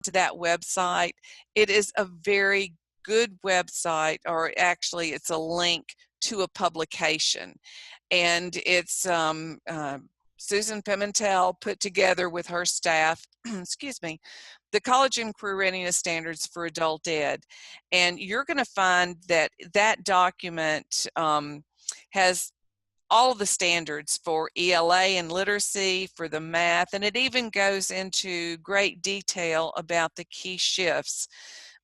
to that website. It is a very good website, or actually it's a link to a publication, and it's Susan Pimentel put together with her staff, excuse me, the College and Career Readiness Standards for Adult Ed. And you're going to find that that document has all of the standards for ELA and literacy, for the math, and it even goes into great detail about the key shifts.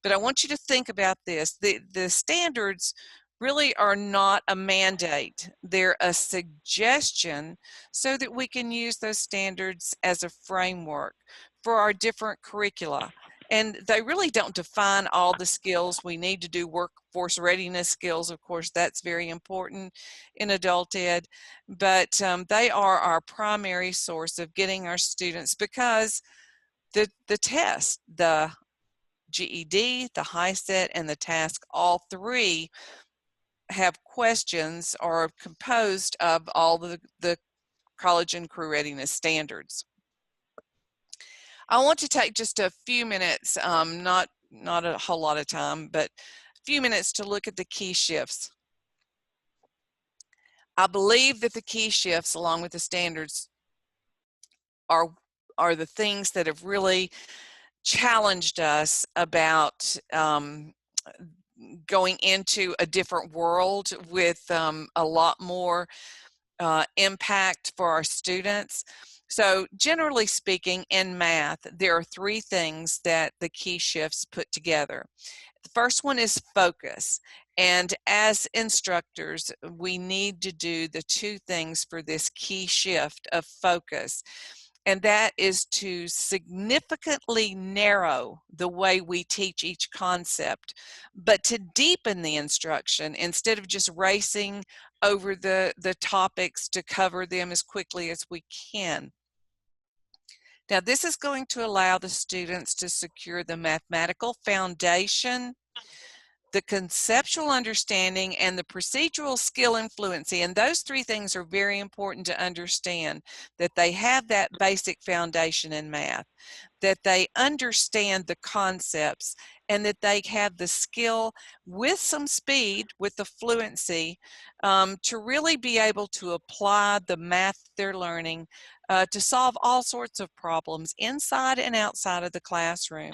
But I want you to think about this. The standards really are not a mandate. They're a suggestion so that we can use those standards as a framework for our different curricula. And they really don't define all the skills we need to do. Workforce readiness skills, of course, that's very important in adult ed, but they are our primary source of getting our students, because the test, the GED, the HiSET, and the task, all three have questions or are composed of all the college and career readiness standards. I want to take just a few minutes, not a whole lot of time, but a few minutes to look at the key shifts. I believe that the key shifts, along with the standards, are the things that have really challenged us about going into a different world with a lot more impact for our students. So generally speaking, in math, there are three things that the key shifts put together. The first one is focus. And as instructors, we need to do the two things for this key shift of focus. And that is to significantly narrow the way we teach each concept, but to deepen the instruction instead of just racing over the topics to cover them as quickly as we can. Now, this is going to allow the students to secure the mathematical foundation, the conceptual understanding, and the procedural skill and fluency. And those three things are very important to understand, that they have that basic foundation in math, that they understand the concepts, and that they have the skill with some speed, with the fluency, to really be able to apply the math they're learning to solve all sorts of problems inside and outside of the classroom,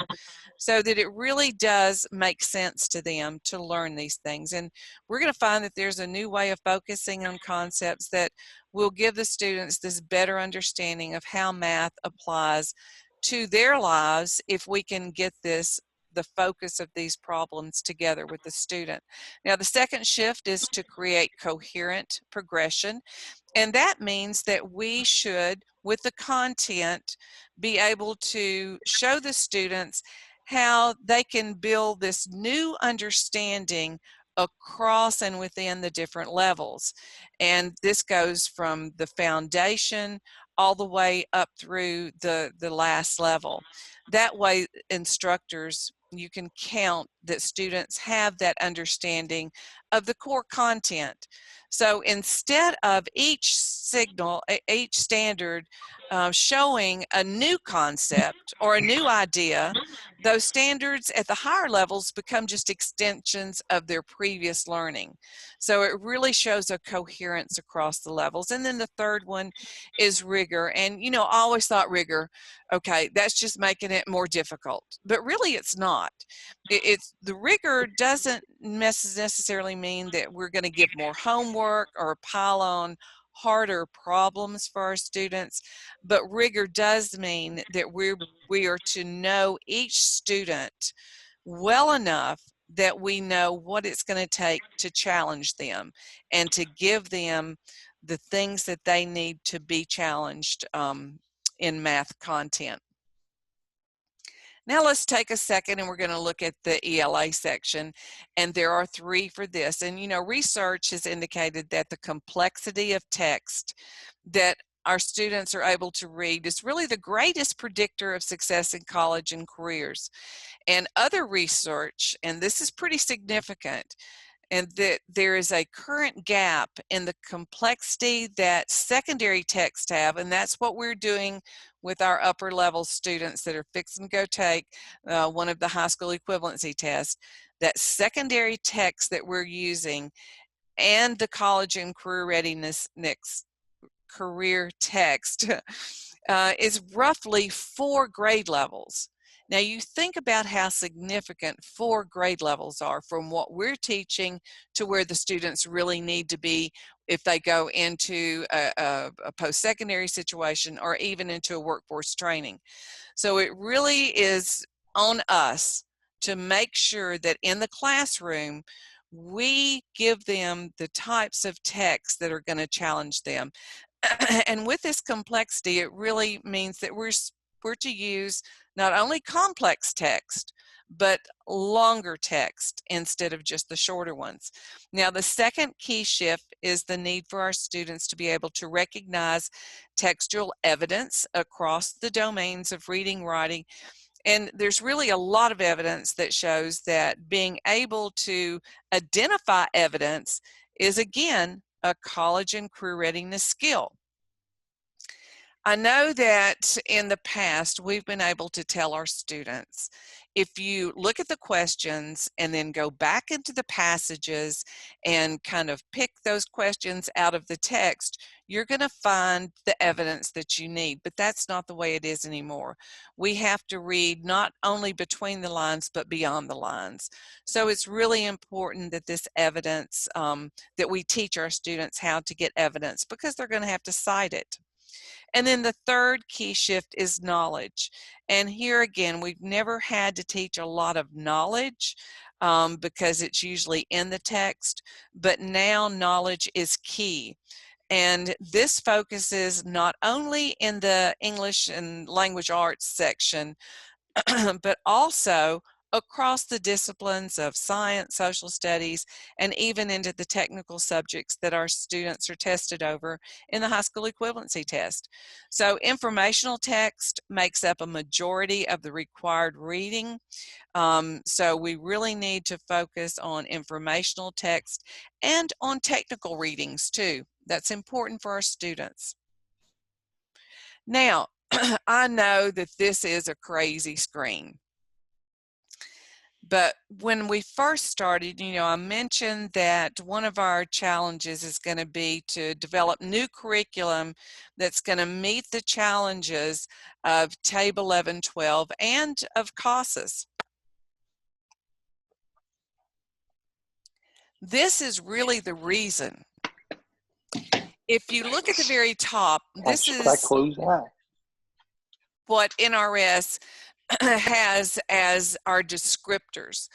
so that it really does make sense to them to learn these things. And we're going to find that there's a new way of focusing on concepts that will give the students this better understanding of how math applies to their lives if we can get the focus of these problems together with the student. Now, the second shift is to create coherent progression. And that means that we should, with the content, be able to show the students how they can build this new understanding across and within the different levels. And this goes from the foundation all the way up through the last level. That way, instructors, you can count that students have that understanding of the core content. So instead of each standard showing a new concept or a new idea, those standards at the higher levels become just extensions of their previous learning. So it really shows a coherence across the levels. And then the third one is rigor. And, you know, I always thought rigor, okay, that's just making it more difficult. But really it's not. The rigor doesn't necessarily mean that we're going to give more homework or pile on harder problems for our students, but rigor does mean that we are to know each student well enough that we know what it's going to take to challenge them and to give them the things that they need to be challenged in math content. Now let's take a second and we're going to look at the ELA section, and there are three for this. And you know, research has indicated that the complexity of text that our students are able to read is really the greatest predictor of success in college and careers. And other research, and this is pretty significant, and that there is a current gap in the complexity that secondary texts have, and that's what we're doing with our upper level students that are fixing to go take one of the high school equivalency tests. That secondary text that we're using and the college and career readiness next career text is roughly 4 grade levels. Now you think about how significant 4 grade levels are from what we're teaching to where the students really need to be if they go into a post-secondary situation or even into a workforce training. So it really is on us to make sure that in the classroom we give them the types of texts that are going to challenge them. And with this complexity, it really means that we're to use not only complex text, but longer text instead of just the shorter ones. Now, the second key shift is the need for our students to be able to recognize textual evidence across the domains of reading, writing, and there's really a lot of evidence that shows that being able to identify evidence is, again, a college and career readiness skill. I know that in the past we've been able to tell our students, if you look at the questions and then go back into the passages and kind of pick those questions out of the text, you're going to find the evidence that you need. But that's not the way it is anymore. We have to read not only between the lines but beyond the lines. So it's really important that this evidence, that we teach our students how to get evidence, because they're going to have to cite it. And then the third key shift is knowledge. And here again, we've never had to teach a lot of knowledge because it's usually in the text, but now knowledge is key. And this focuses not only in the English and language arts section, but also across the disciplines of science, social studies, and even into the technical subjects that our students are tested over in the high school equivalency test. So informational text makes up a majority of the required reading. So we really need to focus on informational text and on technical readings too. That's important for our students. Now, I know that this is a crazy screen. But when we first started, I mentioned that one of our challenges is going to be to develop new curriculum that's going to meet the challenges of TABE 11-12 and of CASAS. This is really the reason. If you look at the very top, this is what NRS has as our descriptors,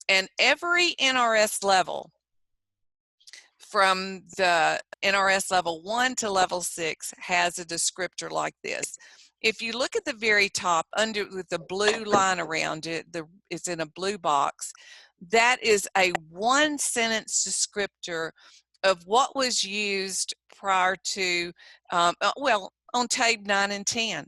and every NRS level from the NRS level 1 to level 6 has a descriptor like this. If you look at the very top under with the blue line around it, it's in a blue box, that is a 1-sentence descriptor of what was used prior to, well, on TABE 9 and 10.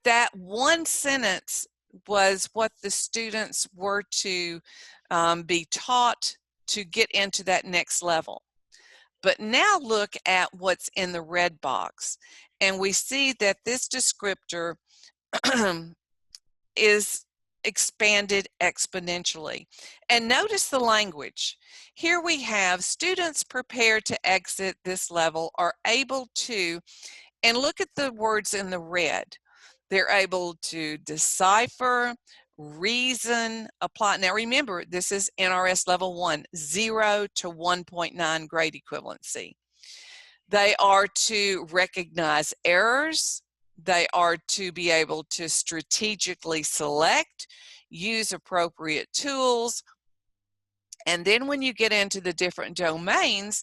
That 1 sentence was what the students were to be taught to get into that next level. But now look at what's in the red box, and we see that this descriptor is expanded exponentially. And notice the language. Here we have students prepared to exit this level are able to, and look at the words in the red. They're able to decipher, reason, apply. Now remember, this is NRS level 1, 0 to 1.9 grade equivalency. They are to recognize errors. They are to be able to strategically select, use appropriate tools. And then when you get into the different domains,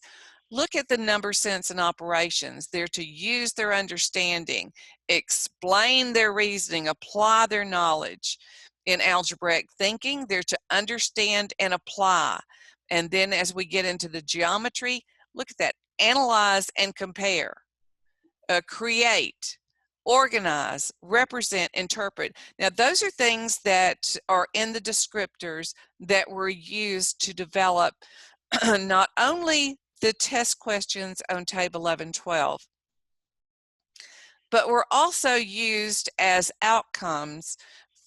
look at the number, sense, and operations. They're to use their understanding, explain their reasoning, apply their knowledge. In algebraic thinking, they're to understand and apply. And then as we get into the geometry, look at that, analyze and compare, create, organize, represent, interpret. Now, those are things that are in the descriptors that were used to develop not only the test questions on TABE 11-12, but were also used as outcomes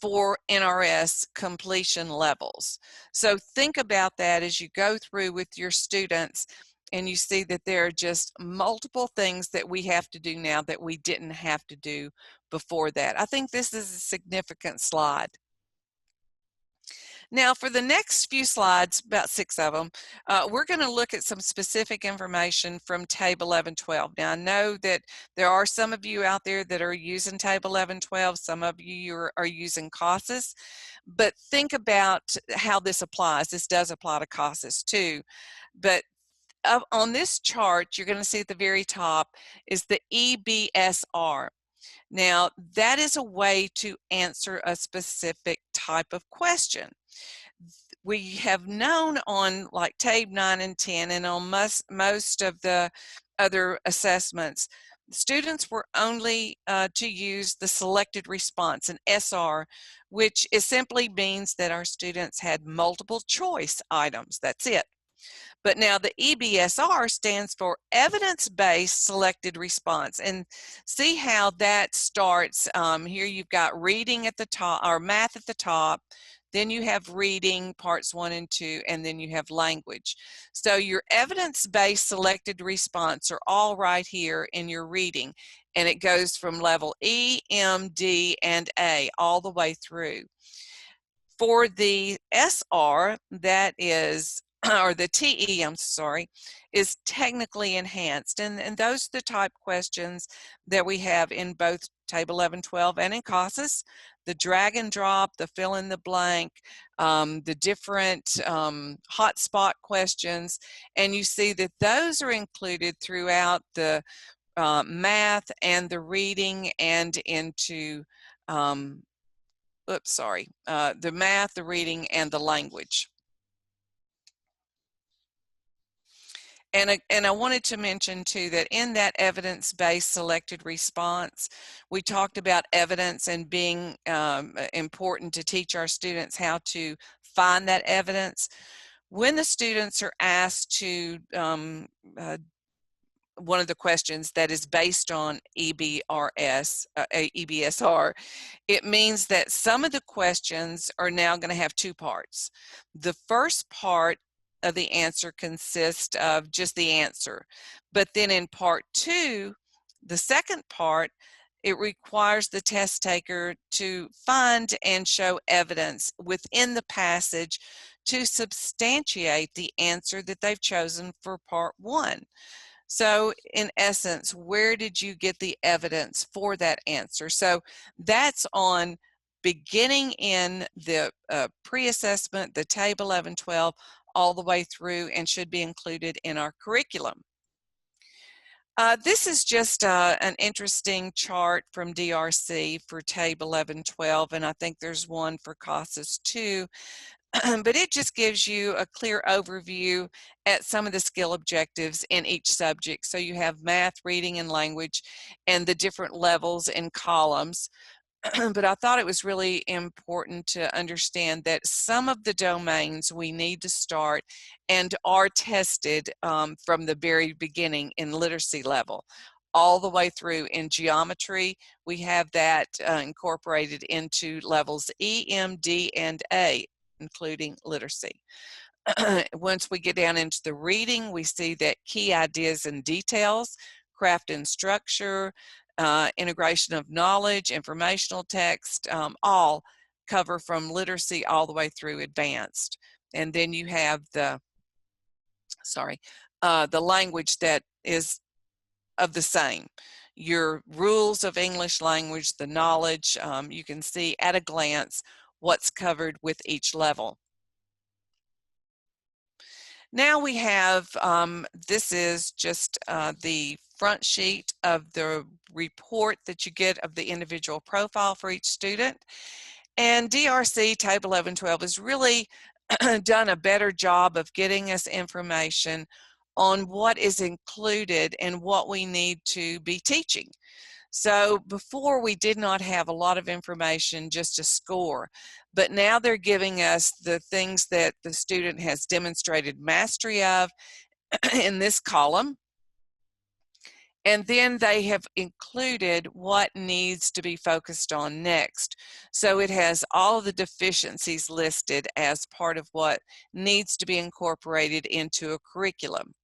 for NRS completion levels. So think about that as you go through with your students and you see that there are just multiple things that we have to do now that we didn't have to do before that. I think this is a significant slide. Now for the next few slides, about 6 of them, we're going to look at some specific information from TABE 11-12. Now I know that there are some of you out there that are using TABE 11-12, some of you are using CASAS, but think about how this applies. This does apply to CASAS too, but on this chart, you're going to see at the very top is the EBSR. Now, that is a way to answer a specific type of question. We have known on like TABE 9 and 10 and on most of the other assessments, students were only to use the selected response, an SR, which simply means that our students had multiple choice items. That's it. But now the EBSR stands for evidence-based selected response, and see how that starts. Here you've got reading at the top, or math at the top, then you have reading parts 1 and 2, and then you have language. So your evidence-based selected response are all right here in your reading, and it goes from level E, M, D, and A all the way through. For the SR, that is, or the TE, I'm sorry, is technically enhanced. And those are the type questions that we have in both TABE 11-12 and in CASAS. The drag and drop, the fill in the blank, the different hotspot questions. And you see that those are included throughout the math and the reading and into, the math, the reading, and the language. And I wanted to mention too that in that evidence-based selected response, we talked about evidence and being important to teach our students how to find that evidence. When the students are asked to one of the questions that is based on EBSR, it means that some of the questions are now going to have 2 parts. The first part of the answer consists of just the answer, but then in part 2, the second part, it requires the test taker to find and show evidence within the passage to substantiate the answer that they've chosen for part 1. So in essence, where did you get the evidence for that answer? So that's on beginning in the pre-assessment, the TABE 11-12, all the way through, and should be included in our curriculum. This is just an interesting chart from DRC for TABE 11-12, and I think there's one for CASAS too. But it just gives you a clear overview at some of the skill objectives in each subject. So you have math, reading, and language, and the different levels and columns. But I thought it was really important to understand that some of the domains we need to start and are tested from the very beginning in literacy level, all the way through in geometry. We have that incorporated into levels E, M, D, and A, including literacy. Once we get down into the reading, we see that key ideas and details, craft and structure, integration of knowledge, informational text, all cover from literacy all the way through advanced. And then you have the language that is of the same. Your rules of English language, the knowledge, you can see at a glance what's covered with each level. Now we have, this is just the front sheet of the report that you get of the individual profile for each student. And DRC TABE 11-12 has really done a better job of getting us information on what is included and what we need to be teaching. So before, we did not have a lot of information, just a score, but now they're giving us the things that the student has demonstrated mastery of in this column. And then they have included what needs to be focused on next. So it has all of the deficiencies listed as part of what needs to be incorporated into a curriculum.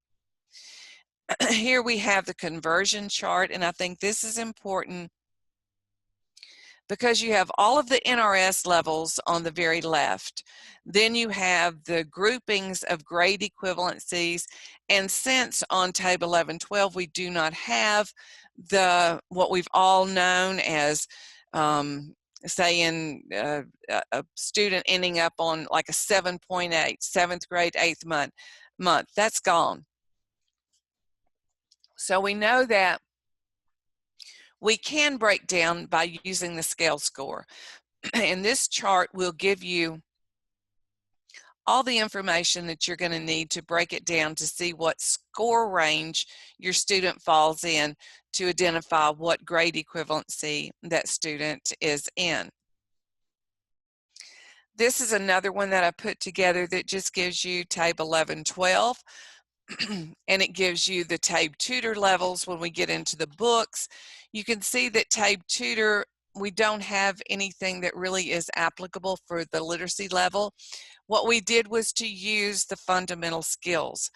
Here we have the conversion chart, and I think this is important because you have all of the NRS levels on the very left. Then you have the groupings of grade equivalencies, and since on TABE 11-12 we do not have what we've all known as saying a student ending up on like a 7.8, 7th grade, 8th month, that's gone. So we know that we can break down by using the scale score. And this chart will give you all the information that you're going to need to break it down to see what score range your student falls in to identify what grade equivalency that student is in. This is another one that I put together that just gives you TABE 11-12. And it gives you the TABE Tutor levels. When we get into the books, you can see that TABE Tutor, we don't have anything that really is applicable for the literacy level. What we did was to use the fundamental skills.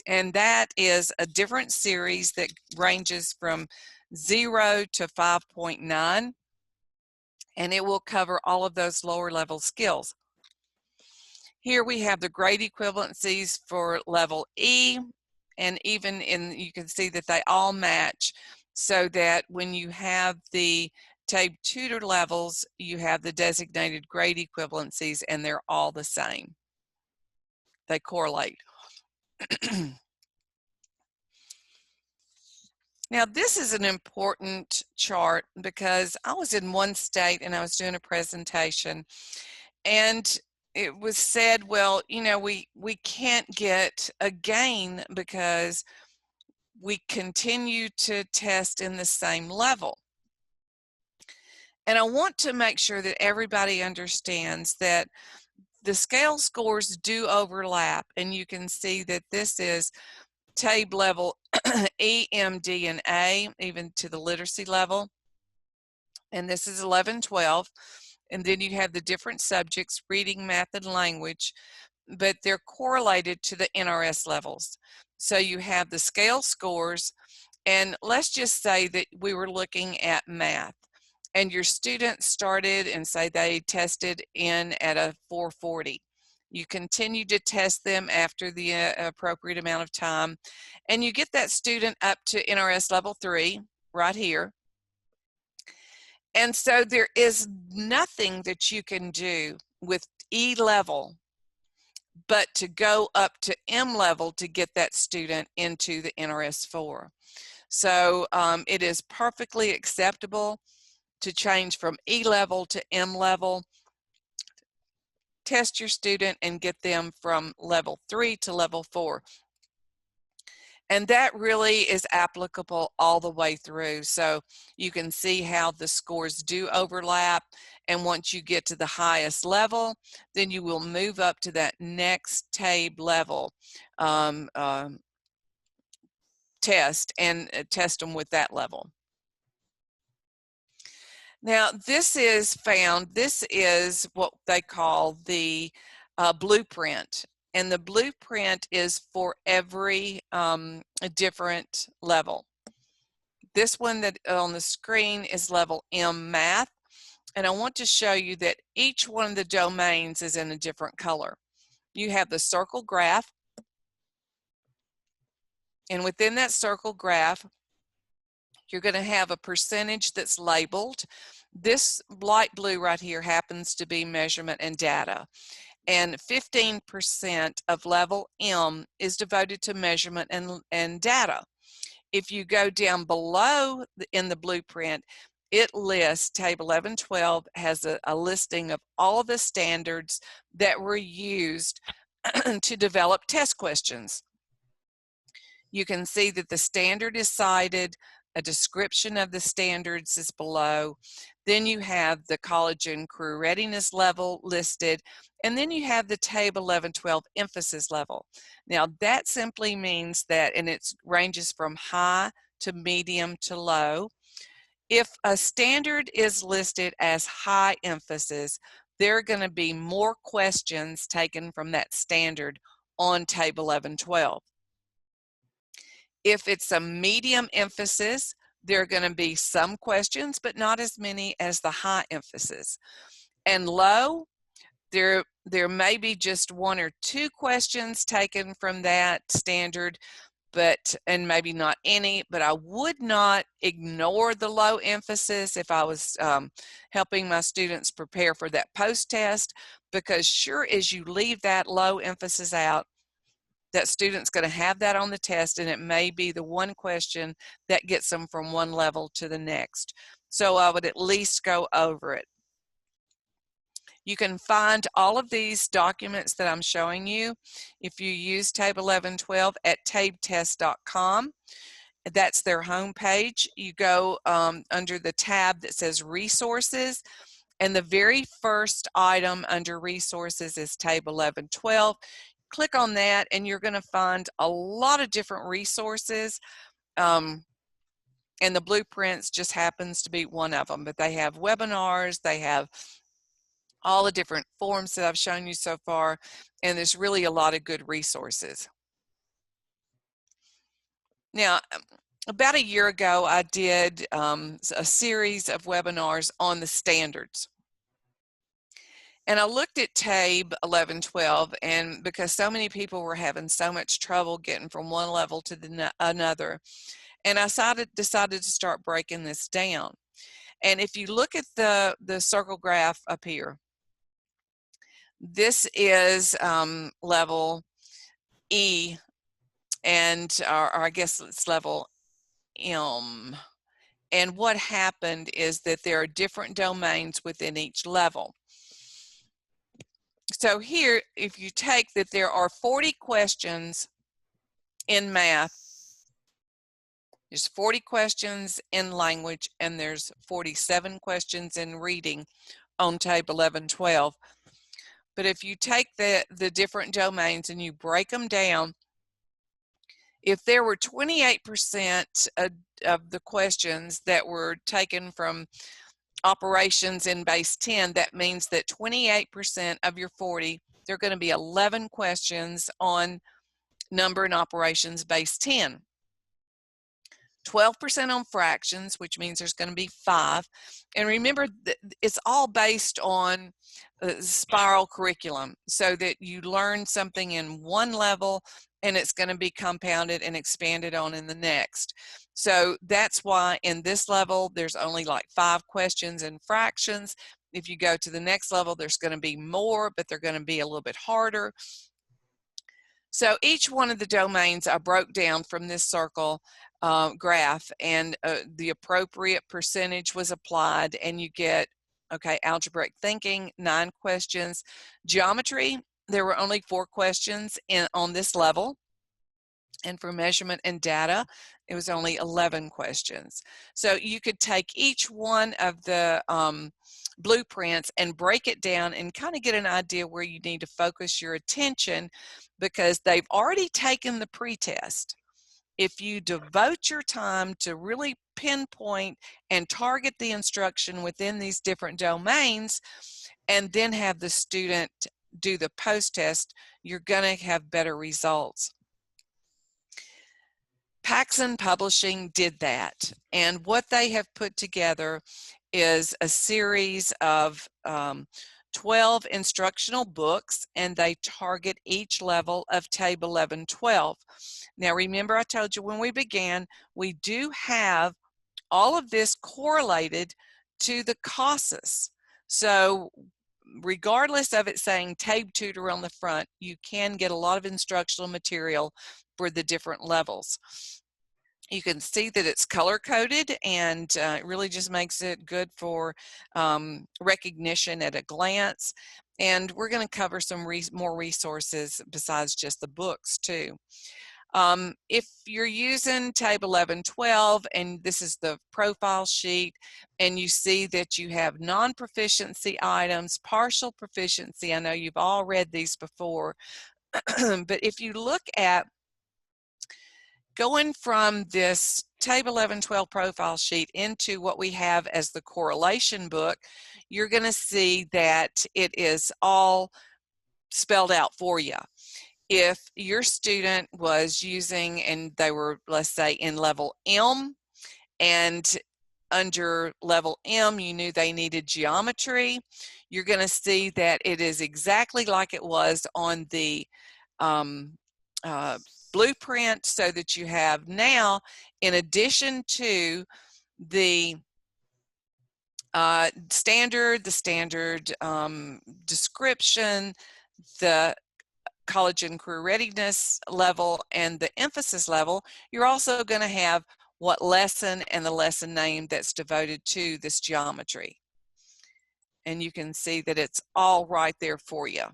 And that is a different series that ranges from 0 to 5.9. And it will cover all of those lower level skills. Here we have the grade equivalencies for level E, and even you can see that they all match, so that when you have the TABE Tutor levels, you have the designated grade equivalencies, and they're all the same. They correlate. Now, this is an important chart because I was in one state and I was doing a presentation, and it was said, well, you know, we can't get a gain because we continue to test in the same level. And I want to make sure that everybody understands that the scale scores do overlap, and you can see that this is TABE level E, M, D, and A, even to the literacy level. And this is 11-12. And then you have the different subjects, reading, math, and language, but they're correlated to the NRS levels. So you have the scale scores, and let's just say that we were looking at math, and your student started and say they tested in at a 440. You continue to test them after the appropriate amount of time, and you get that student up to NRS level 3 right here. And so there is nothing that you can do with E level but to go up to M level to get that student into the NRS 4. So it is perfectly acceptable to change from E level to M level, test your student and get them from level 3 to level 4. And that really is applicable all the way through. So you can see how the scores do overlap. And once you get to the highest level, then you will move up to that next TABE level test and test them with that level. Now, this is what they call the blueprint. And the blueprint is for every different level. This one that on the screen is level M math. And I want to show you that each one of the domains is in a different color. You have the circle graph. And within that circle graph, you're going to have a percentage that's labeled. This light blue right here happens to be measurement and data. And 15% of level M is devoted to measurement and data. If you go down below in the blueprint, it lists, TABE 11-12 has a listing of all of the standards that were used to develop test questions. You can see that the standard is cited, A description of the standards is below. Then you have the college and career readiness level listed, and then you have the TABE 11-12 emphasis level. Now that simply means that, and it ranges from high to medium to low. If a standard is listed as high emphasis, there are going to be more questions taken from that standard on TABE 11-12. If it's a medium emphasis, there are going to be some questions, but not as many as the high emphasis. And low, there may be just 1 or 2 questions taken from that standard, and maybe not any, but I would not ignore the low emphasis if I was helping my students prepare for that post-test, because sure as you leave that low emphasis out, that student's going to have that on the test, and it may be the one question that gets them from one level to the next. So I would at least go over it. You can find all of these documents that I'm showing you if you use TABE 11-12 at tabetest.com. That's their home page. You go under the tab that says resources, and the very first item under resources is TABE 11-12. Click on that and you're going to find a lot of different resources, and the blueprints just happens to be one of them, but they have webinars, they have all the different forms that I've shown you so far, and there's really a lot of good resources. Now, about a year ago, I did a series of webinars on the standards. And I looked at TABE 11-12, and because so many people were having so much trouble getting from one level to another, and I decided to start breaking this down. And if you look at the circle graph up here, this is level E, and or I guess it's level M. And what happened is that there are different domains within each level. So here, if you take that there are 40 questions in math, there's 40 questions in language, and there's 47 questions in reading on TABE 11-12. But if you take the different domains and you break them down, if there were 28% of the questions that were taken from operations in base 10, that means that 28% of your 40, there are going to be 11 questions on number and operations base 10. 12% on fractions, which means there's going to be 5. And remember, it's all based on spiral curriculum, so that you learn something in one level and it's going to be compounded and expanded on in the next. So that's why in this level there's only like 5 questions in fractions. If you go to the next level, there's going to be more, but they're going to be a little bit harder. So each one of the domains I broke down from this circle graph, and the appropriate percentage was applied, and you get, okay, algebraic thinking, 9 questions. Geometry, there were only 4 questions on this level. And for measurement and data, it was only 11 questions. So you could take each one of the blueprints and break it down and kind of get an idea where you need to focus your attention, because they've already taken the pretest. If you devote your time to really pinpoint and target the instruction within these different domains, and then have the student do the post-test, you're going to have better results. Paxen Publishing did that, and what they have put together is a series of 12 instructional books, and they target each level of TABE 11-12. Now remember, I told you when we began, we do have all of this correlated to the CASAS. So regardless of it saying TABE Tutor on the front, you can get a lot of instructional material for the different levels. You can see that it's color-coded, and it really just makes it good for recognition at a glance. And we're going to cover some more resources besides just the books too. If you're using TABE 11-12 and this is the profile sheet and you see that you have non-proficiency items, partial proficiency, I know you've all read these before, but if you look at going from this TABE 11-12 profile sheet into what we have as the correlation book, you're going to see that it is all spelled out for you. If your student was using, and they were, let's say, in level M, and under level M you knew they needed geometry, you're going to see that it is exactly like it was on the blueprint, so that you have now, in addition to the standard description, the college and career readiness level, and the emphasis level, you're also going to have what lesson and the lesson name that's devoted to this geometry. And you can see that it's all right there for you.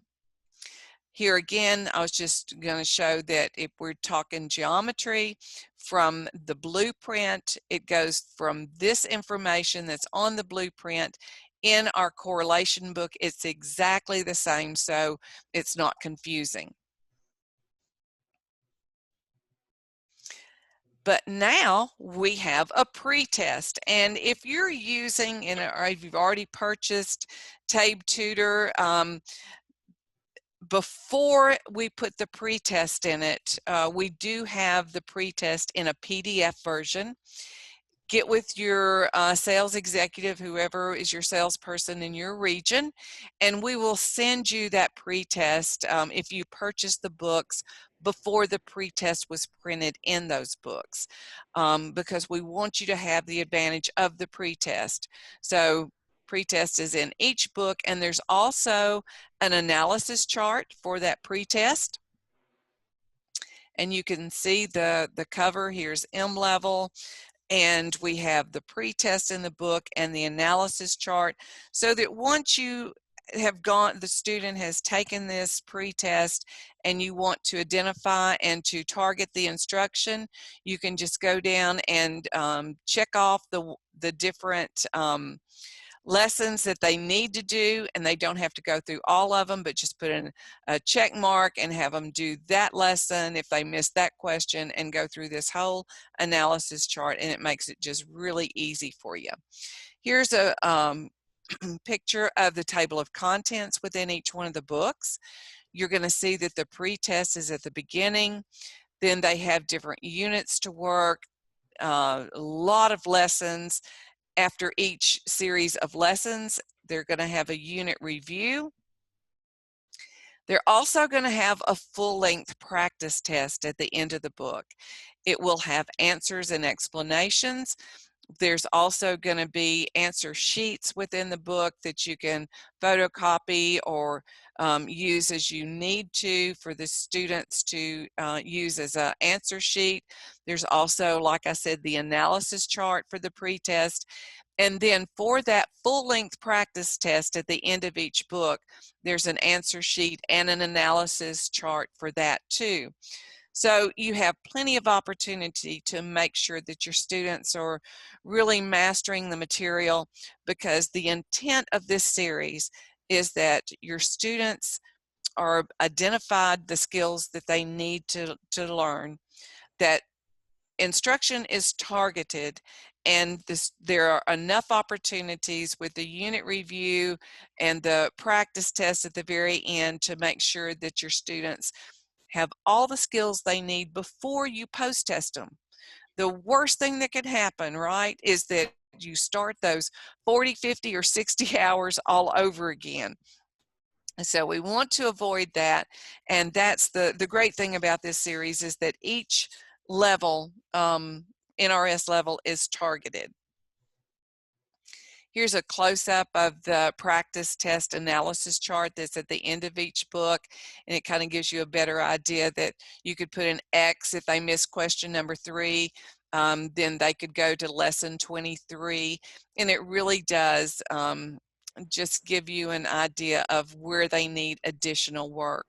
Here again, I was just going to show that if we're talking geometry, from the blueprint, it goes from this information that's on the blueprint in our correlation book. It's exactly the same, so it's not confusing. But now we have a pretest, and if you're using, or if you've already purchased TABE Tutor, before we put the pretest in it, we do have the pretest in a PDF version. Get with your sales executive, whoever is your salesperson in your region, and we will send you that pretest if you purchase the books before the pretest was printed in those books, because we want you to have the advantage of the pretest. So pretest is in each book, and there's also an analysis chart for that pretest. And you can see the cover. Here's M level, and we have the pretest in the book and the analysis chart, so that once you have gone, the student has taken this pretest and you want to identify and to target the instruction, you can just go down and check off the different lessons that they need to do, and they don't have to go through all of them, but just put in a check mark and have them do that lesson if they missed that question, and go through this whole analysis chart, and it makes it just really easy for you. Here's a picture of the table of contents within each one of the books. You're going to see that the pretest is at the beginning, then they have different units to work, a lot of lessons. After each series of lessons, they're going to have a unit review. They're also going to have a full-length practice test at the end of the book. It will have answers and explanations. There's also going to be answer sheets within the book that you can photocopy or use as you need to for the students to use as an answer sheet. There's also, like I said, the analysis chart for the pretest. And then for that full-length practice test at the end of each book, there's an answer sheet and an analysis chart for that too. So you have plenty of opportunity to make sure that your students are really mastering the material, because the intent of this series is that your students are identified the skills that they need to learn, that instruction is targeted, and there are enough opportunities with the unit review and the practice test at the very end to make sure that your students have all the skills they need before you post-test them. The worst thing that could happen, right, is that you start those 40, 50, or 60 hours all over again. So we want to avoid that, and that's the great thing about this series, is that each level, NRS level, is targeted. Here's a close-up of the practice test analysis chart that's at the end of each book, and it kind of gives you a better idea that you could put an X if they missed question number 3, then they could go to lesson 23, and it really does just give you an idea of where they need additional work.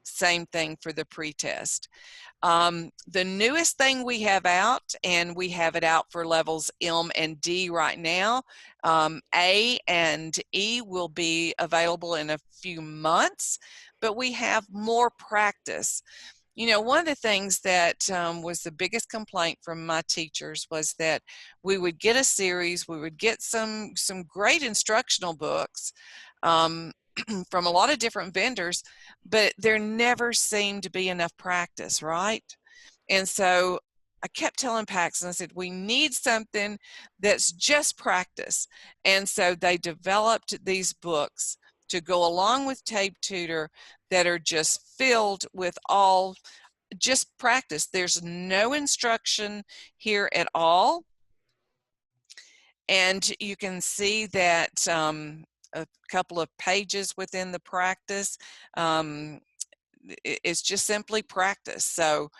Same thing for the pretest. The newest thing we have out, and we have it out for levels M and D right now. A and E will be available in a few months, but we have more practice. You know, one of the things that was the biggest complaint from my teachers was that we would get a series, we would get some great instructional books from a lot of different vendors, but there never seemed to be enough practice, right? And so I kept telling Paxen, I said, we need something that's just practice. And so they developed these books to go along with TABE Tutor that are just filled with all just practice. There's no instruction here at all. And you can see that a couple of pages within the practice, it's just simply practice. So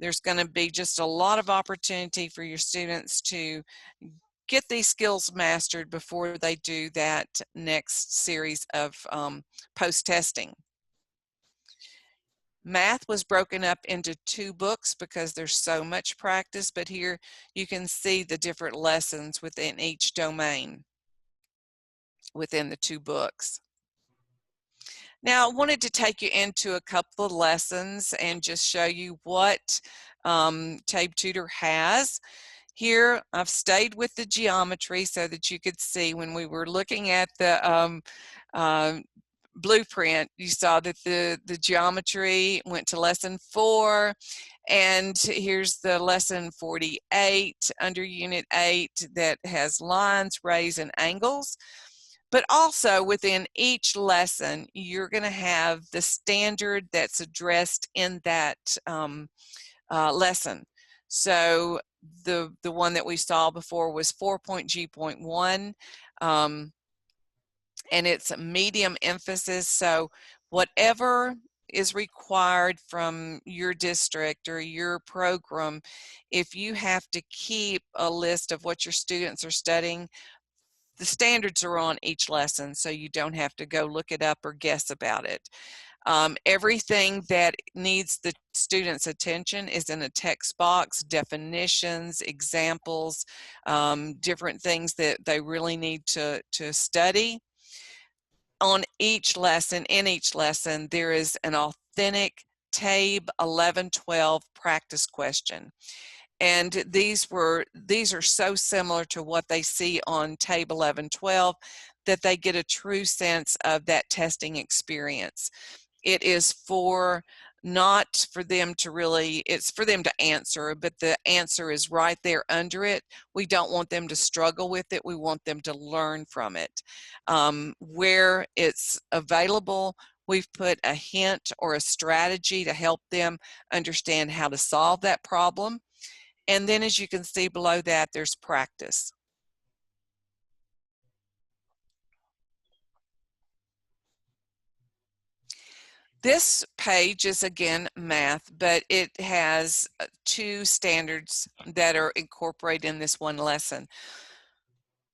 there's going to be just a lot of opportunity for your students to get these skills mastered before they do that next series of post-testing. Math was broken up into 2 books because there's so much practice, but here you can see the different lessons within each domain within the 2 books. Now, I wanted to take you into a couple of lessons and just show you what TABE Tutor has. Here, I've stayed with the geometry so that you could see when we were looking at the blueprint, you saw that the geometry went to lesson 4, and here's the lesson 48 under unit 8 that has lines, rays, and angles. But also within each lesson, you're going to have the standard that's addressed in that lesson. So the one that we saw before was 4.G.1, and it's a medium emphasis. So whatever is required from your district or your program, if you have to keep a list of what your students are studying, the standards are on each lesson, so you don't have to go look it up or guess about it. Everything that needs the student's attention is in a text box, definitions, examples, different things that they really need to study. On each lesson, in each lesson, there is an authentic TABE 1112 practice question. And these are so similar to what they see on TABE 1112 that they get a true sense of that testing experience. It is not for them to really, it's for them to answer, but the answer is right there under it. We don't want them to struggle with it. We want them to learn from it. Where it's available, we've put a hint or a strategy to help them understand how to solve that problem. And then as you can see below that, there's practice. This page is again math, but it has 2 standards that are incorporated in this one lesson.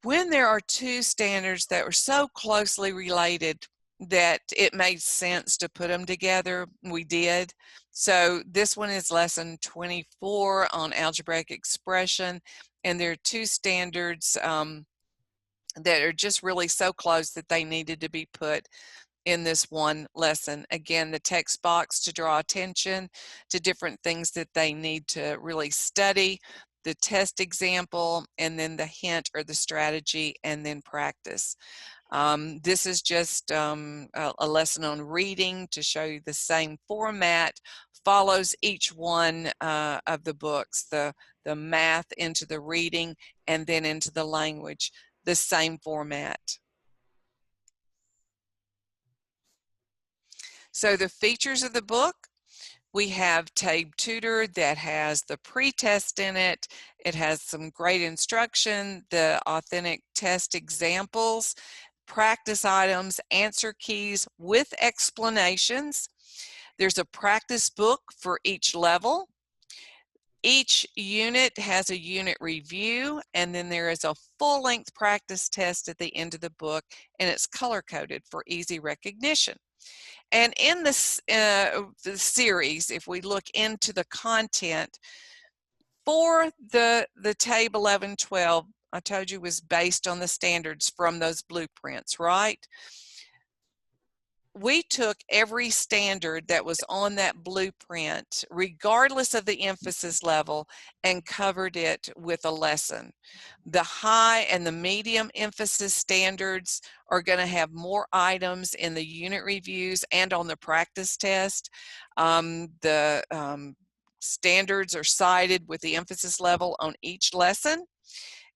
When there are 2 standards that are so closely related that it made sense to put them together, we did. So this one is lesson 24 on algebraic expression, and there are 2 standards that are just really so close that they needed to be put in this one lesson. Again, the text box to draw attention to different things that they need to really study, the test example, and then the hint or the strategy, and then practice. This is just a lesson on reading to show you the same format, follows each one of the books, the math into the reading and then into the language, the same format. So the features of the book, we have TABE Tutor that has the pre-test in it. It has some great instruction, the authentic test examples, practice items, answer keys with explanations. There's a practice book for each level. Each unit has a unit review, and then there is a full-length practice test at the end of the book, and it's color-coded for easy recognition. And in this the series, if we look into the content for the TABE 11-12, I told you was based on the standards from those blueprints, right? We took every standard that was on that blueprint, regardless of the emphasis level, and covered it with a lesson. The high and the medium emphasis standards are going to have more items in the unit reviews and on the practice test. Standards are cited with the emphasis level on each lesson.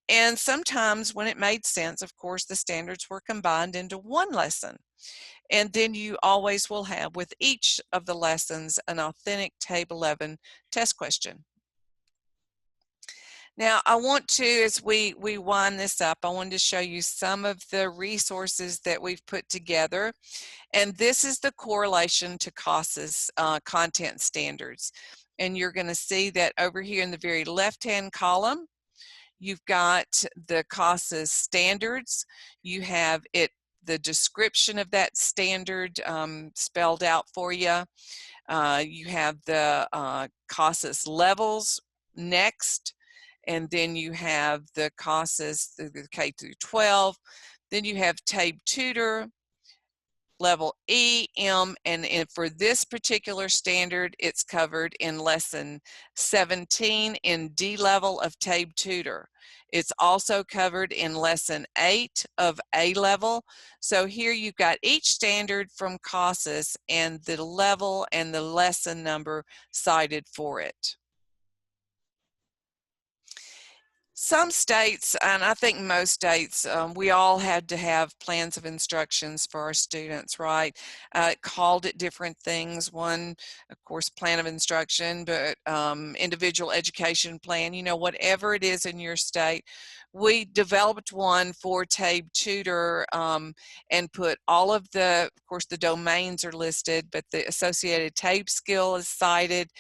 And sometimes when it made sense, of course, the standards were combined into one lesson. And then you always will have with each of the lessons an authentic TABE 11 test question. Now I want to, as we wind this up, I wanted to show you some of the resources that we've put together. And this is the correlation to CASA's content standards. And you're going to see that over here in the very left-hand column, you've got the CASA's standards. You have the description of that standard spelled out for you. You have the CASA's levels next, and then you have the CASA's the K through 12. Then you have TABE Tutor, level E, M, and for this particular standard, it's covered in lesson 17 in D level of TABE Tutor. It's also covered in lesson 8 of A level. So here you've got each standard from CASAS and the level and the lesson number cited for it. Some states, and I think most states, we all had to have plans of instructions for our students, right? Called it different things. One, of course, plan of instruction, but individual education plan, you know, whatever it is in your state. We developed one for TABE Tutor and put all of of course, the domains are listed, but the associated TABE skill is cited,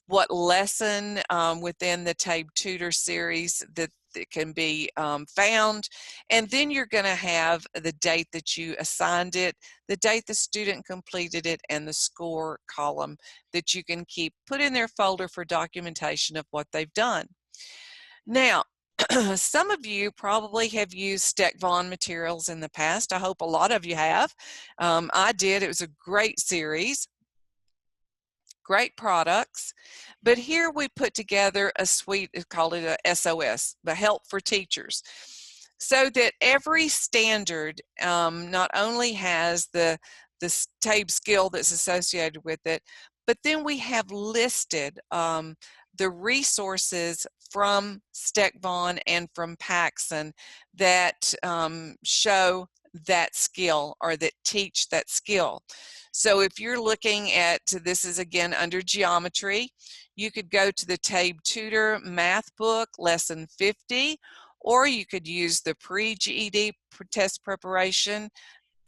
what lesson within the TABE Tutor series that can be found, and then you're going to have the date that you assigned it, the date the student completed it, and the score column that you can put in their folder for documentation of what they've done. Now, some of you probably have used STEC-VON materials in the past. I hope a lot of you have. I did. It was a great series. Great products, but here we put together a suite, called it a SOS, the Help for Teachers, so that every standard not only has the TABE skill that's associated with it, but then we have listed the resources from STEC-VON and from Paxen that show that skill or that teach that skill. So if you're looking at, this is again under geometry, you could go to the TABE Tutor math book, lesson 50, or you could use the pre-GED test preparation.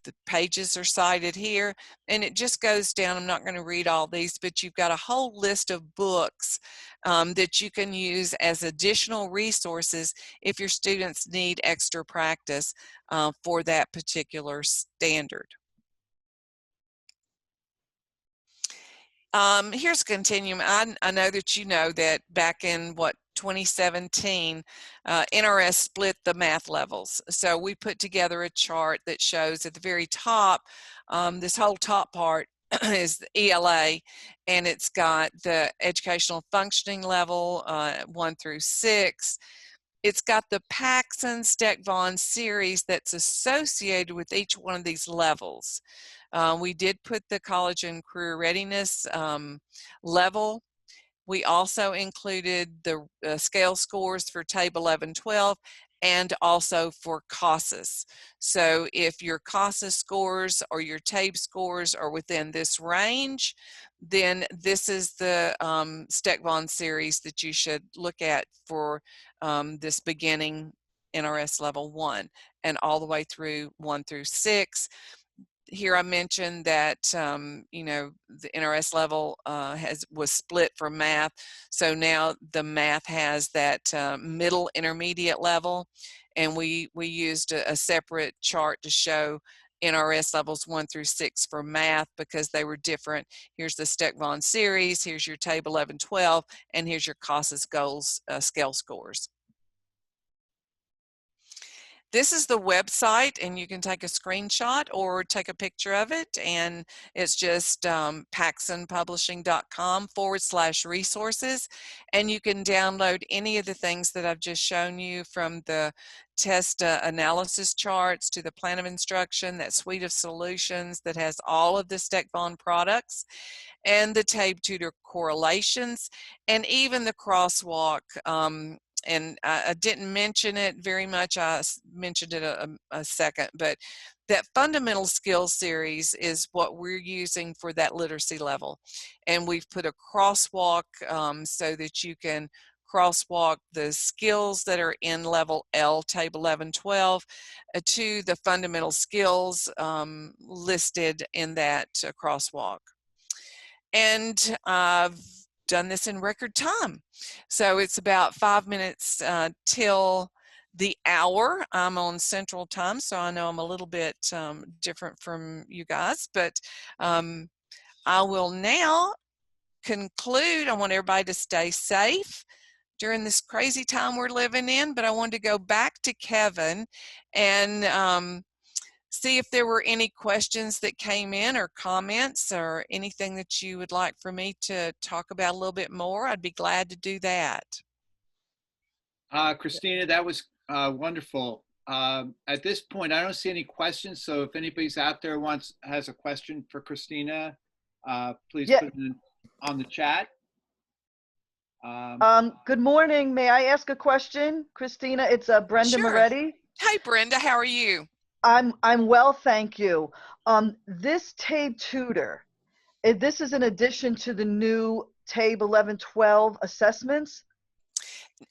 The pages are cited here, and it just goes down. I'm not going to read all these, but you've got a whole list of books that you can use as additional resources if your students need extra practice for that particular standard. Here's a continuum. I know that you know that back in 2017, NRS split the math levels. So we put together a chart that shows at the very top, this whole top part is the ELA, and it's got the educational functioning level 1 through 6. It's got the Paxen STEC-VON series that's associated with each one of these levels. We did put the college and career readiness level. We also included the scale scores for TABE 11-12 and also for CASAS. So if your CASAS scores or your TABE scores are within this range, then this is the STEC-VON series that you should look at for this beginning NRS level 1 and all the way through 1 through 6. Here I mentioned that you know, the NRS level was split for math, so now the math has that middle intermediate level, and we used a separate chart to show NRS levels 1 through 6 for math because they were different. Here's the Steck-Von series, here's your TABE 11-12, and here's your CASAS goals scale scores. This is the website, and you can take a screenshot or take a picture of it, and it's just paxenpublishing.com/resources, and you can download any of the things that I've just shown you, from the test analysis charts to the plan of instruction, that suite of solutions that has all of the Steck-Von products, and the TABE Tutor correlations, and even the crosswalk. And I didn't mention it very much. I mentioned it a second, but that fundamental skills series is what we're using for that literacy level. And we've put a crosswalk so that you can crosswalk the skills that are in level L, TABE 11-12, to the fundamental skills listed in that crosswalk. And I've done this in record time. So it's about 5 minutes till the hour. I'm on Central Time, so I know I'm a little bit different from you guys, but I will now conclude. I want everybody to stay safe during this crazy time we're living in, but I wanted to go back to Kevin and see if there were any questions that came in, or comments, or anything that you would like for me to talk about a little bit more. I'd be glad to do that. Christina, that was wonderful. At this point, I don't see any questions, so if anybody's out there has a question for Christina, please put it on the chat. Good morning. May I ask a question, Christina? It's Brenda Sure. Moretti. Hey, Brenda, how are you? I'm well, thank you. This TABE Tutor, this is in addition to the new TABE 11-12 assessments?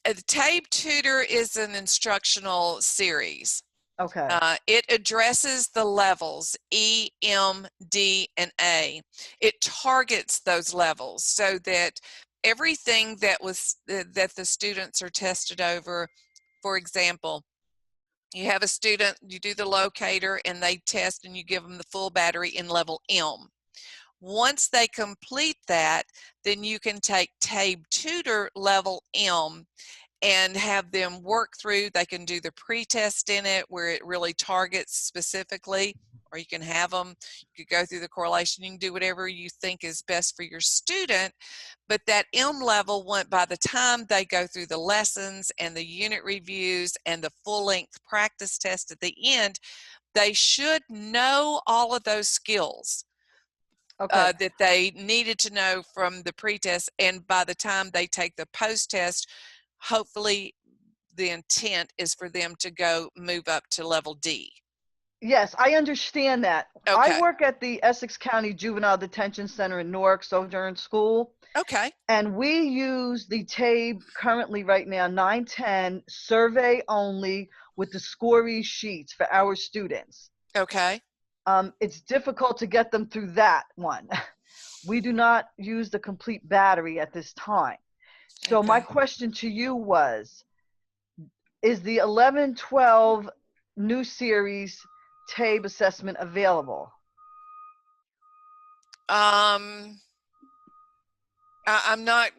The TABE Tutor is an instructional series. Okay. It addresses the levels E, M, D, and A. It targets those levels so that everything that the students are tested over. For example, you have a student, you do the locator, and they test, and you give them the full battery in level M. Once they complete that, then you can take TABE Tutor level M and have them work through. They can do the pre-test in it where it really targets specifically, or you can have them, you could go through the correlation, you can do whatever you think is best for your student. But that M level, by the time they go through the lessons and the unit reviews and the full-length practice test at the end, they should know all of those skills. Okay. That they needed to know from the pre-test, and by the time they take the post-test, hopefully the intent is for them to move up to level D. Yes, I understand that. Okay. I work at the Essex County Juvenile Detention Center in Newark Sojourn School. Okay. And we use the TABE currently right now 9-10 survey only with the scoree sheets for our students. Okay. It's difficult to get them through that one. We do not use the complete battery at this time. So Okay. my question to you was, is the 11-12 new series TABE assessment available? I'm not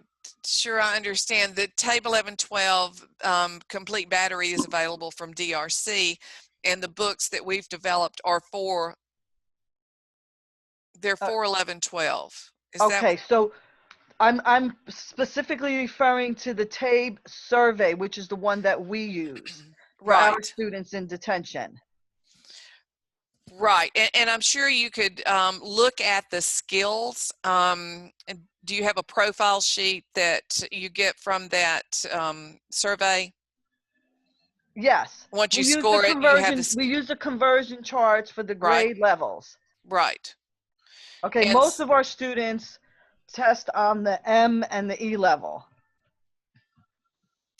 sure I understand. The TABE 11-12 complete battery is available from DRC, and the books that we've developed are for 11-12. Okay, so I'm specifically referring to the TABE survey, which is the one that we use for our students in detention. Right, and I'm sure you could look at the skills. And do you have a profile sheet that you get from that survey? Yes. Once you score it, you have we use the conversion charts for the grade levels. Right. Okay, and most of our students test on the M and the E level.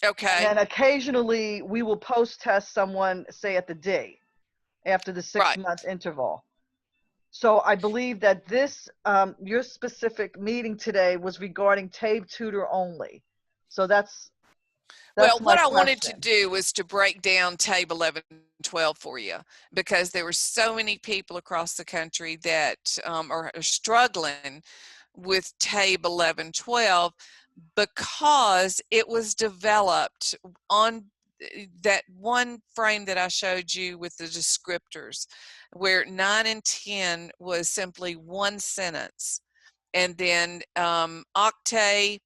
Okay. And occasionally we will post test someone, say at the D, after the 6-month interval. So I believe that this, your specific meeting today was regarding TABE Tutor only. So that's well, what I question. wanted to do was to break down TABE 12 for you, because there were so many people across the country that are struggling with TABE 11-12 because it was developed on that one frame that I showed you with the descriptors, where 9 and 10 was simply one sentence. And then Octave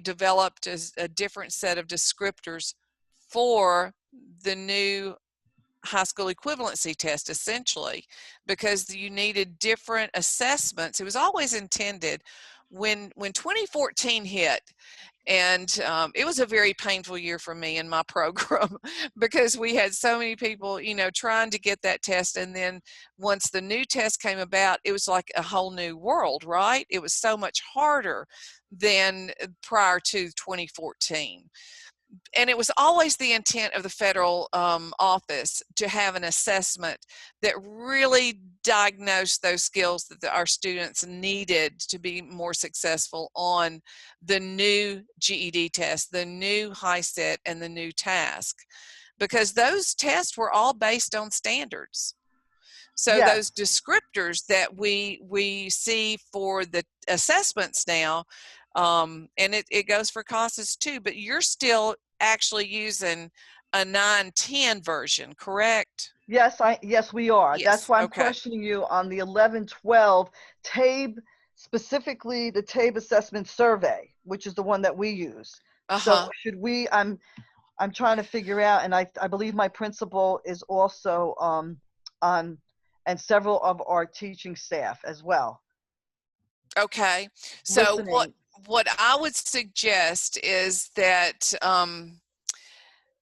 developed a different set of descriptors for the new high school equivalency test, essentially, because you needed different assessments. It was always intended when 2014 hit, and it was a very painful year for me in my program because we had so many people, you know, trying to get that test. And then once the new test came about, it was like a whole new world, right? It was so much harder than prior to 2014. And it was always the intent of the federal office to have an assessment that really diagnosed those skills that our students needed to be more successful on the new GED test, the new HiSET, and the new task, because those tests were all based on standards. So Yes. those descriptors that we see for the assessments now, and it goes for CASAS too, but you're still actually using a 9-10 version, correct? Yes, we are. Yes. That's why I'm Okay. questioning you on the 11-12 TABE, specifically the TABE assessment survey, which is the one that we use. So should we, I'm trying to figure out, and I believe my principal is also on, and several of our teaching staff as well. Okay. So Listening. what I would suggest is that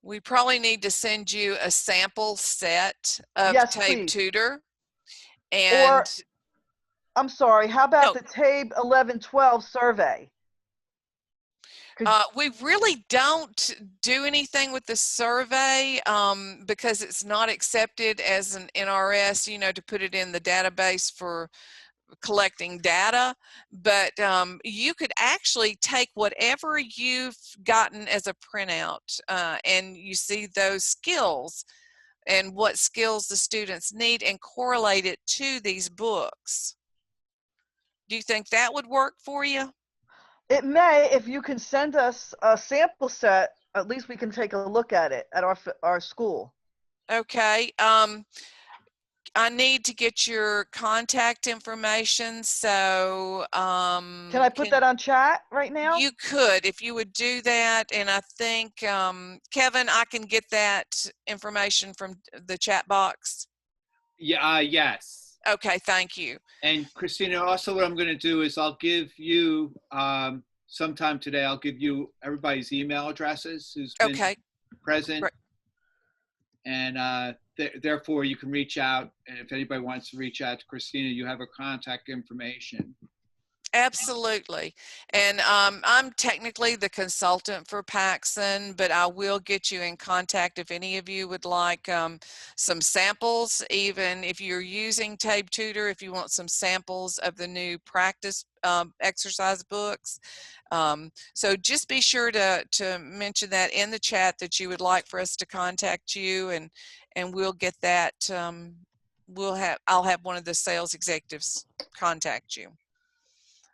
we probably need to send you a sample set of Yes, TABE please. Tutor. Or, And I'm sorry, how about no, the TABE 11-12 survey? we really don't do anything with the survey because it's not accepted as an NRS, you know, to put it in the database for collecting data. But you could actually take whatever you've gotten as a printout and you see those skills and what skills the students need and correlate it to these books. Do you think that would work for you? It may. If you can send us a sample set, at least we can take a look at it at our school. Okay. I need to get your contact information, so can I put that on chat right now? You could, if you would do that. And I think Kevin, I can get that information from the chat box. Yeah, yes. Okay, thank you. And Christina, also what I'm going to do is I'll give you, sometime today, I'll give you everybody's email addresses who's been present. Right. And therefore you can reach out. And if anybody wants to reach out to Christina, you have her contact information. Absolutely. And I'm technically the consultant for Paxen, but I will get you in contact if any of you would like some samples, even if you're using TABE Tutor, if you want some samples of the new practice exercise books. So just be sure to mention that in the chat that you would like for us to contact you, and we'll get that. I'll have one of the sales executives contact you.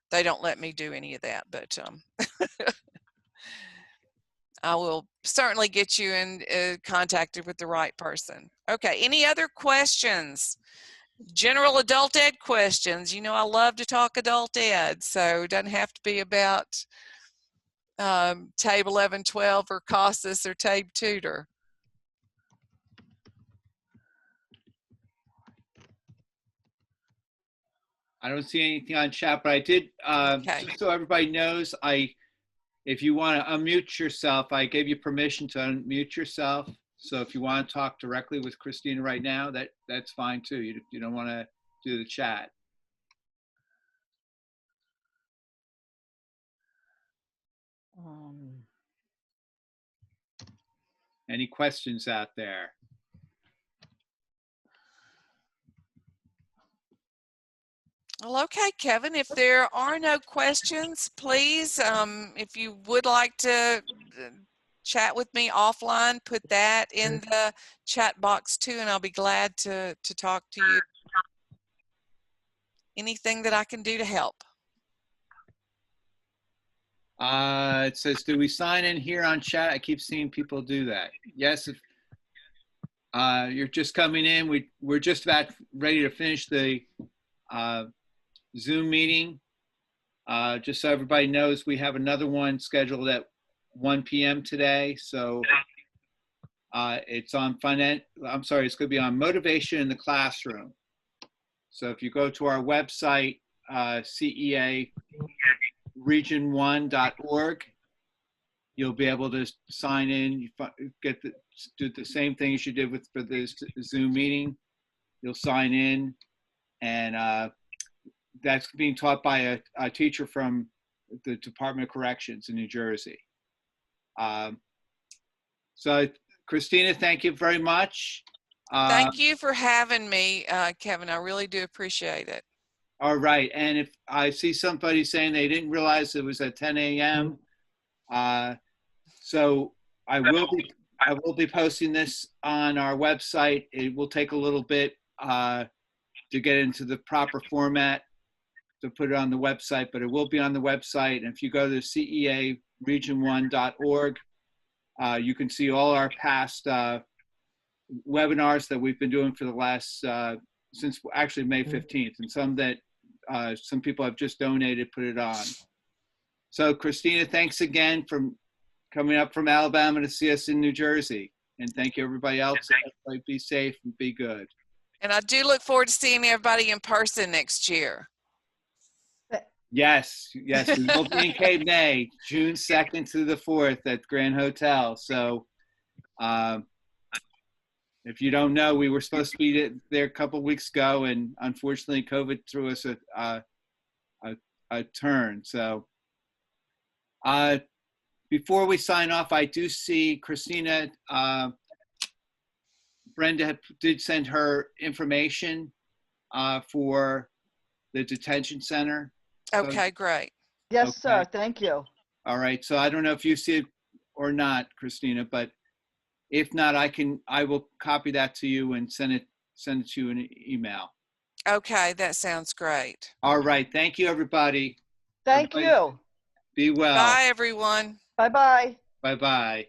They don't let me do any of that, but I will certainly get you in contacted with the right person. Okay, any other questions? General adult ed questions. You know, I love to talk adult ed, so it doesn't have to be about TABE 11-12 or CASAS or TABE Tutor. I don't see anything on chat, but I did, just so everybody knows, if you want to unmute yourself, I gave you permission to unmute yourself. So if you want to talk directly with Christina right now, that's fine too. You don't want to do the chat. Any questions out there? Well, okay, Kevin, if there are no questions, please, if you would like to chat with me offline, put that in the chat box too, and I'll be glad to talk to you. Anything that I can do to help. It says, do we sign in here on chat? I keep seeing people do that. Yes, if you're just coming in, we're just about ready to finish the Zoom meeting. Just so everybody knows, we have another one scheduled at 1 p.m. today. So it's on it's going to be on motivation in the classroom. So if you go to our website, CEAregion1.org, you'll be able to sign in, do the same thing as you did for this Zoom meeting. You'll sign in, and that's being taught by a teacher from the Department of Corrections in New Jersey. So Christina, thank you very much. Thank you for having me, Kevin. I really do appreciate it. All right. And if I see somebody saying they didn't realize it was at 10 a.m., so I will be posting this on our website. It will take a little bit to get into the proper format to put it on the website, but it will be on the website. And if you go to CEAregion1.org, you can see all our past webinars that we've been doing for the last, since actually May 15th, and some that some people have just donated, put it on. So Christina, thanks again for coming up from Alabama to see us in New Jersey. And thank you everybody else. Everybody be safe and be good. And I do look forward to seeing everybody in person next year. Yes, yes, we will be in Cape May, June 2nd to the 4th at Grand Hotel. So if you don't know, we were supposed to be there a couple weeks ago, and unfortunately COVID threw us a turn. So before we sign off, I do see Christina, Brenda did send her information for the detention center. Okay, great. Yes, okay. sir. Thank you. All right. So I don't know if you see it or not, Christina, but if not, I will copy that to you and send it to you in an email. Okay, that sounds great. All right. Thank you, everybody. Thank you. Be well. Bye, everyone. Bye-bye. Bye-bye.